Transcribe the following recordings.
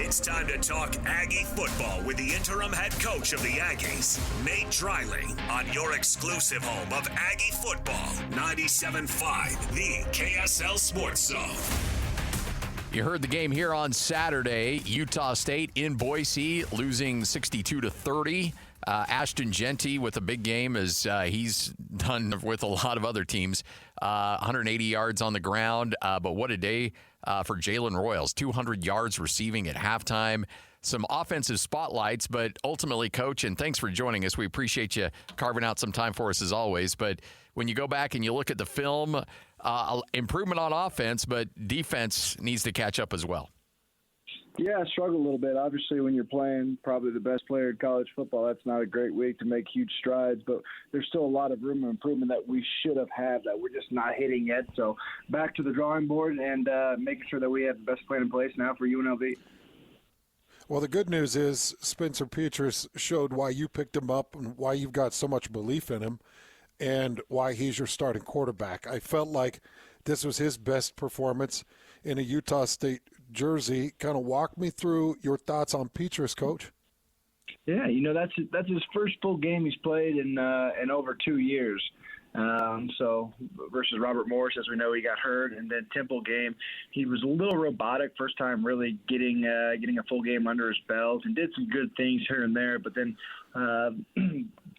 It's time to talk Aggie football with the interim head coach of the Aggies, Nate Dreiling, on your exclusive home of Aggie football, 97.5, the KSL Sports Zone. You heard the game here on Saturday. Utah State in Boise losing 62-30. Ashton Genty with a big game as he's done with a lot of other teams. 180 yards on the ground, but what a day for Jalen Royals. 200 yards receiving at halftime. Some offensive spotlights, but ultimately, Coach, and thanks for joining us. We appreciate you carving out some time for us as always. But when you go back and you look at the film, improvement on offense, but defense needs to catch up as well. Yeah, I struggle a little bit. Obviously, when you're playing probably the best player in college football, that's not a great week to make huge strides, but there's still a lot of room for improvement that we should have had that we're just not hitting yet. So back to the drawing board and making sure that we have the best plan in place now for UNLV. Well, the good news is Spencer Petras showed why you picked him up and why you've got so much belief in him and why he's your starting quarterback. I felt like this was his best performance in a Utah State jersey. Kind of walk me through your thoughts on Petras, Coach. Yeah, that's his first full game he's played in over 2 years. So versus Robert Morris, as we know, he got hurt, and then Temple game, he was a little robotic. First time really getting a full game under his belt, and did some good things here and there. But then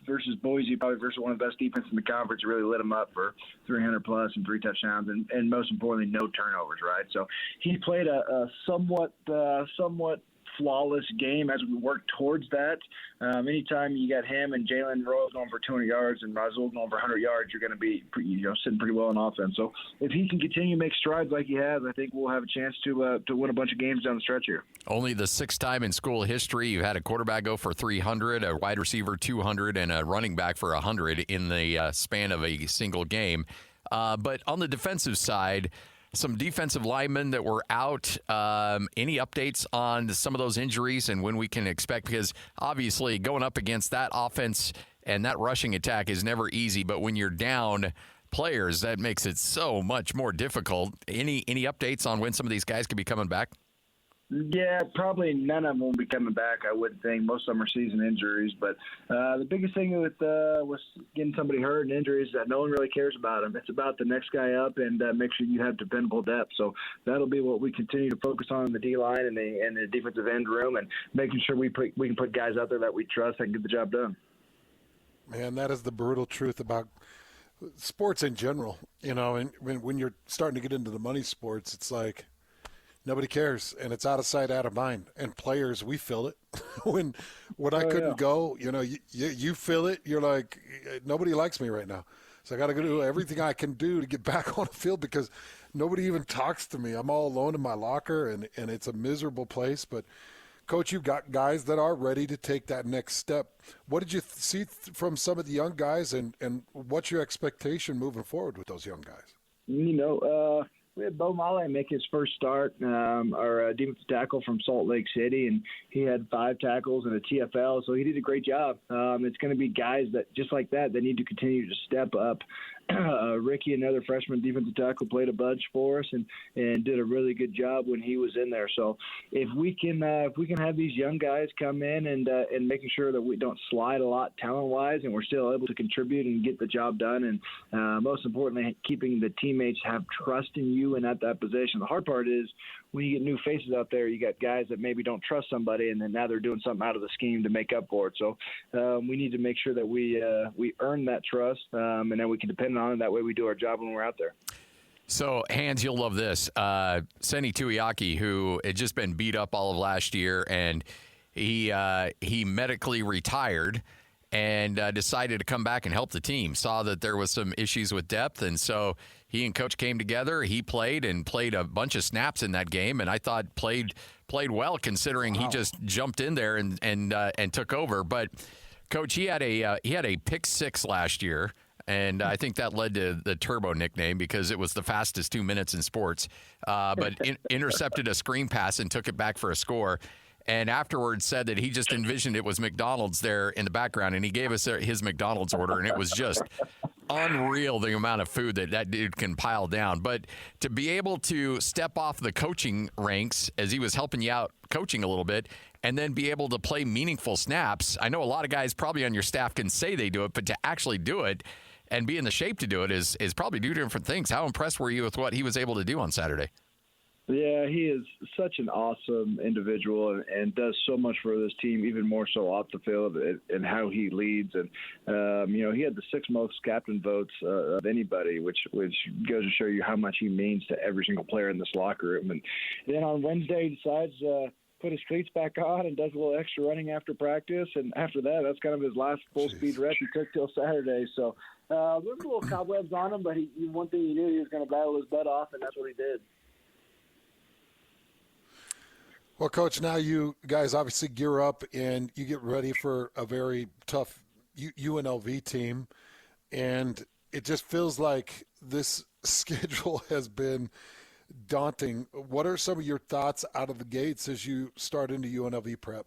versus Boise, probably versus one of the best defenses in the conference, really lit him up for 300 plus and 3 touchdowns, and most importantly, no turnovers. Right, so he played a somewhat flawless game as we work towards that. Anytime you got him and Jalen Royals going for 200 yards and Razul going for 100 yards, you're going to be sitting pretty well in offense. So if he can continue to make strides like he has, I think we'll have a chance to win a bunch of games down the stretch here. Only the sixth time in school history you've had a quarterback go for 300, a wide receiver 200, and a running back for 100 in the span of a single game. But on the defensive side, some defensive linemen that were out. Any updates on some of those injuries and when we can expect? Because obviously going up against that offense and that rushing attack is never easy. But when you're down players, that makes it so much more difficult. Any updates on when some of these guys could be coming back? Yeah, probably none of them will be coming back, I would think. Most of them are season injuries. But the biggest thing with getting somebody hurt and injuries is that no one really cares about them. It's about the next guy up and make sure you have dependable depth. So that'll be what we continue to focus on in the D-line and the defensive end room, and making sure we can put guys out there that we trust that can get the job done. Man, that is the brutal truth about sports in general. And when you're starting to get into the money sports, it's like – nobody cares, and it's out of sight, out of mind. And players, we feel it. when I couldn't go, you feel it. You're like, nobody likes me right now. So I got to go do everything I can do to get back on the field because nobody even talks to me. I'm all alone in my locker, and it's a miserable place. But, Coach, you've got guys that are ready to take that next step. What did you see from some of the young guys, and what's your expectation moving forward with those young guys? We had Bo Male make his first start, our defensive tackle from Salt Lake City, and he had 5 tackles and a TFL, so he did a great job. It's going to be guys that just like that need to continue to step up. Ricky, another freshman defensive tackle, played a bunch for us and did a really good job when he was in there. So if we can have these young guys come in and making sure that we don't slide a lot talent-wise, and we're still able to contribute and get the job done, and most importantly, keeping the teammates have trust in you and at that position. The hard part is when you get new faces out there, you got guys that maybe don't trust somebody, and then now they're doing something out of the scheme to make up for it. So we need to make sure that we earn that trust, and then we can depend on it. That way we do our job when we're out there. So, Hans, you'll love this. Seni Tuiaki, who had just been beat up all of last year, and he medically retired and decided to come back and help the team. Saw that there was some issues with depth, and so he and Coach came together. He played a bunch of snaps in that game, and I thought played well considering he just jumped in there and took over. But Coach, he had a pick 6 last year. And I think that led to the Turbo nickname because it was the fastest 2 minutes in sports. But intercepted a screen pass and took it back for a score. And afterwards said that he just envisioned it was McDonald's there in the background. And he gave us his McDonald's order. And it was just unreal the amount of food that dude can pile down. But to be able to step off the coaching ranks as he was helping you out coaching a little bit and then be able to play meaningful snaps. I know a lot of guys probably on your staff can say they do it, but to actually do it and be in the shape to do it is probably two different things. How impressed were you with what he was able to do on Saturday? Yeah, he is such an awesome individual and does so much for this team, even more so off the field and how he leads. And, he had the 6th most captain votes of anybody, which goes to show you how much he means to every single player in this locker room. And then on Wednesday, he decides put his cleats back on and does a little extra running after practice. And after that, that's kind of his last full-speed rep he took till Saturday. So there's a little cobwebs on him, but one thing he knew, he was going to battle his butt off, and that's what he did. Well, Coach, now you guys obviously gear up and you get ready for a very tough UNLV team, and it just feels like this schedule has been daunting. What are some of your thoughts out of the gates as you start into UNLV prep?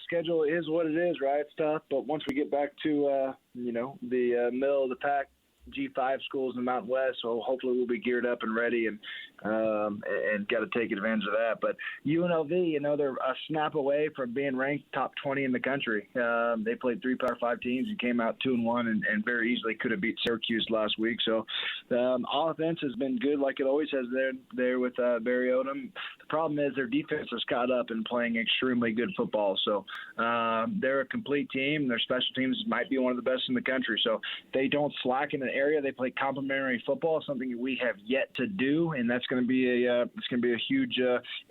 Schedule is what it is, right? It's tough, but once we get back to, the middle of the pack, G5 schools in the Mountain West, so hopefully we'll be geared up and ready and got to take advantage of that. But UNLV, they're a snap away from being ranked top 20 in the country. They played 3 Power 5 teams and came out 2-1 and very easily could have beat Syracuse last week. So offense has been good like it always has there with Barry Odom. The problem is their defense has caught up and playing extremely good football. So they're a complete team. Their special teams might be one of the best in the country. So they don't slack in an area. They play complementary football, something we have yet to do, and that's going to be a huge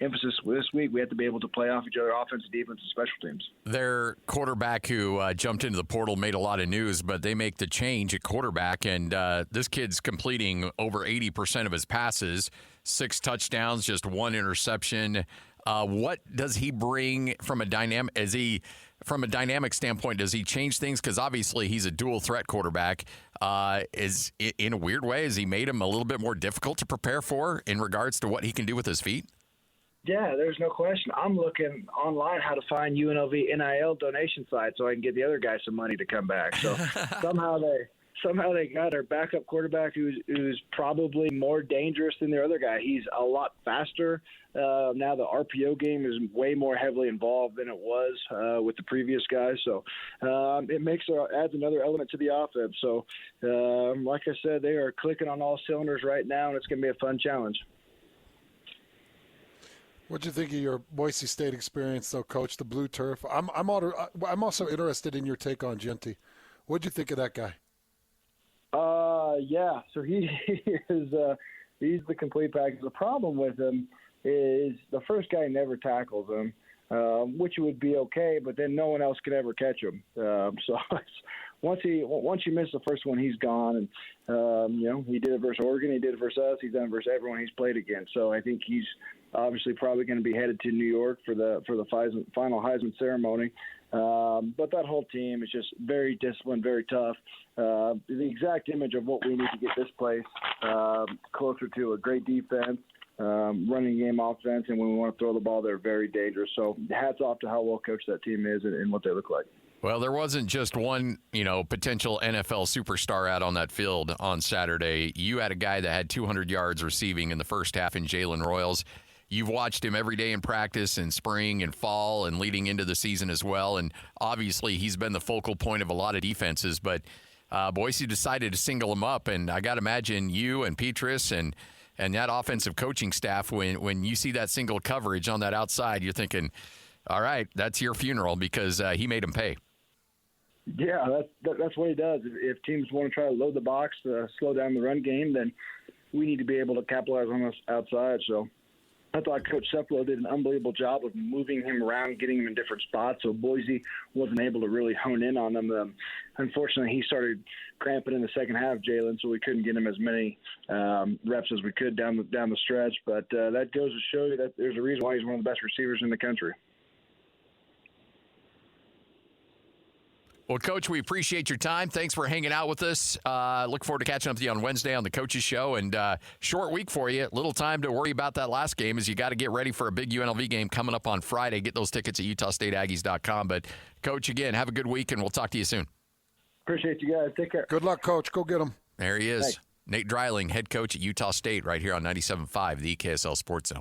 emphasis this week. We have to be able to play off each other, offense, defense, and special teams. Their quarterback who jumped into the portal made a lot of news, but they make the change at quarterback, and this kid's completing over 80% of his passes, 6 touchdowns, just 1 interception. What does he bring from a dynamic? From a dynamic standpoint, does he change things? Because obviously he's a dual threat quarterback. Is in a weird way, has he made him a little bit more difficult to prepare for in regards to what he can do with his feet? Yeah, there's no question. I'm looking online how to find UNLV NIL donation site so I can get the other guy some money to come back. So somehow they got our backup quarterback who's probably more dangerous than their other guy. He's a lot faster. Now the RPO game is way more heavily involved than it was with the previous guy. So it adds another element to the offense. So like I said, they are clicking on all cylinders right now, and it's going to be a fun challenge. What'd you think of your Boise State experience, though, Coach? The blue turf. I'm also interested in your take on Genty. What'd you think of that guy? So he is he's the complete package. The problem with him is the first guy never tackles him, which would be okay, but then no one else could ever catch him. So once you miss the first one, he's gone. And he did it versus Oregon, he did it versus us, he's done it versus everyone he's played against. So I think he's obviously probably going to be headed to New York for the final Heisman ceremony. But that whole team is just very disciplined, very tough. The exact image of what we need to get this place closer to a great defense, running game offense, and when we want to throw the ball, they're very dangerous. So hats off to how well coached that team is and what they look like. Well, there wasn't just one, potential NFL superstar out on that field on Saturday. You had a guy that had 200 yards receiving in the first half in Jalen Royals. You've watched him every day in practice in spring and fall and leading into the season as well. And obviously he's been the focal point of a lot of defenses, but Boise decided to single him up. And I got to imagine you and Petrus and that offensive coaching staff, when you see that single coverage on that outside, you're thinking, all right, that's your funeral because he made him pay. Yeah, that's what he does. If teams want to try to load the box, slow down the run game, then we need to be able to capitalize on this outside. So I thought Coach Ceplo did an unbelievable job of moving him around, getting him in different spots, so Boise wasn't able to really hone in on him. Unfortunately, he started cramping in the second half, Jalen, so we couldn't get him as many reps as we could down the stretch. But that goes to show you that there's a reason why he's one of the best receivers in the country. Well, Coach, we appreciate your time. Thanks for hanging out with us. Look forward to catching up with you on Wednesday on the Coaches Show. And short week for you. Little time to worry about that last game as you got to get ready for a big UNLV game coming up on Friday. Get those tickets at UtahStateAggies.com. But, Coach, again, have a good week, and we'll talk to you soon. Appreciate you guys. Take care. Good luck, Coach. Go get them. There he is. Thanks. Nate Dreiling, head coach at Utah State, right here on 97.5, the KSL Sports Zone.